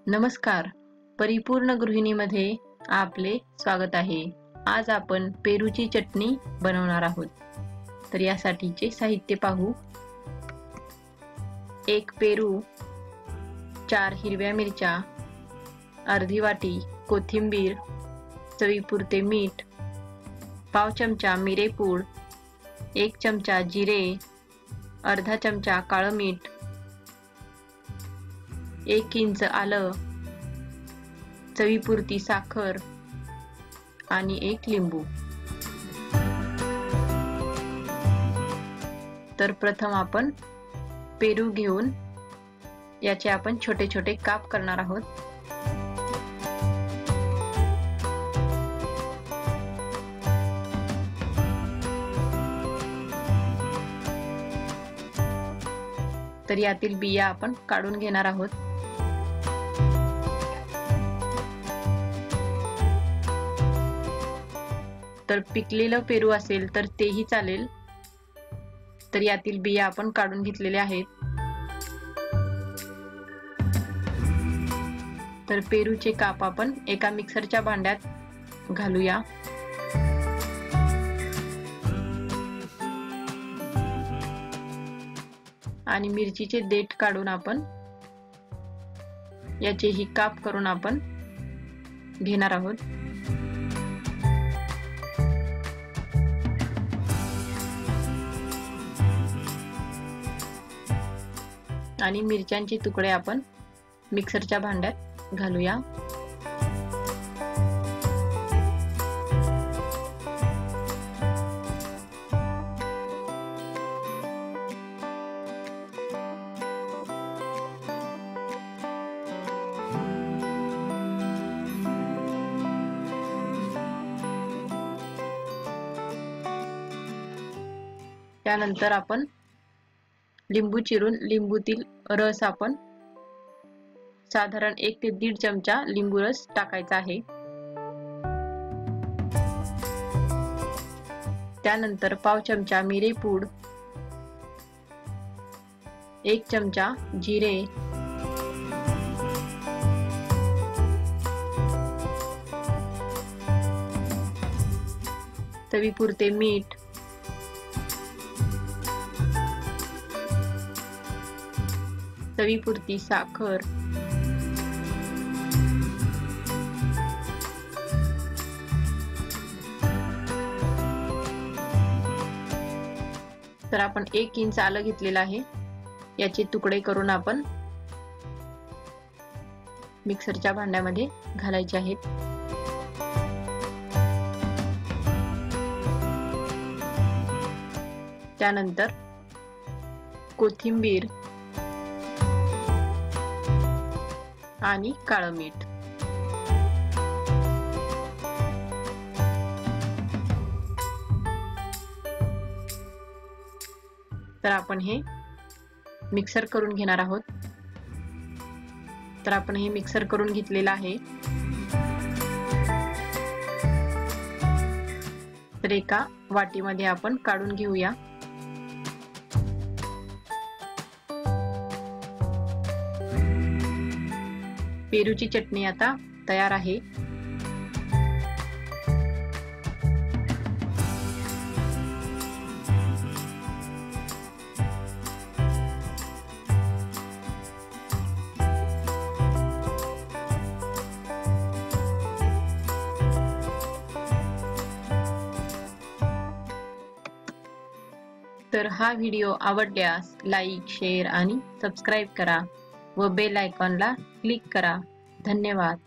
नमस्कार, परिपूर्ण गृहिणीमध्ये आपले स्वागत आहे। आज आपण पेरूची चटणी बनवणार आहोत। तर यासाठीचे साहित्य पाहू। 1 पेरू, 4 हिरव्या मिरच्या, अर्धी वाटी कोथिंबीर, चवीपुरते मीठ, पाव चमचा मिरेपूड, 1 चमचा जिरे, अर्धा चमचा काळं मीठ, 1 इंच आलं, चवीपुरती साखर आणि 1 लिंबू। तर प्रथम आपण पेरू घेऊन याचे आपण छोटे छोटे काप करणार आहोत। तर यातील बिया आपण काढून घेणार आहोत। तर पिकलेलं पेरू असेल तर तेही चालेल। तर यातील बिया आपण काढून घेतलेल्या आहेत। तर पेरूचे काप आपण एका मिक्सरच्या भांड्यात घालूया। आणि मिरचीचे देठ काढून आपण याचेही काप करून आपण घेणार आहोत। आणि मिरच्यांचे तुकडे आपण मिक्सरच्या भांड्यात घालूया। त्यानंतर आपण लिंबू चिरून लिंबूतील रस आपण साधारण 1 ते 1.5 चमचा लिंबू रस टाकायचा आहे। त्यानंतर पाव चमचा मिरेपूड, 1 चमचा जिरे, चवीपुरते मीठ, चवीपुरती साखर, तर आपण 1 इंच आलं घेतलेलं आहे। याचे तुकडे करून आपण मिक्सरच्या भांड्यामध्ये घालायचे आहेत। त्यानंतर कोथिंबीर आणि काळं मीठ। तर आपण हे मिक्सर करून घेणार आहोत। तर आपण हे मिक्सर करून घेतलेलं आहे। तर एका वाटीमध्ये आपण काढून घेऊया। पेरूची चटणी आता तयार आहे। तर हा व्हिडिओ आवडल्यास लाईक, शेअर आणि सबस्क्राईब करा व बेल आयकॉनला क्लिक करा। धन्यवाद।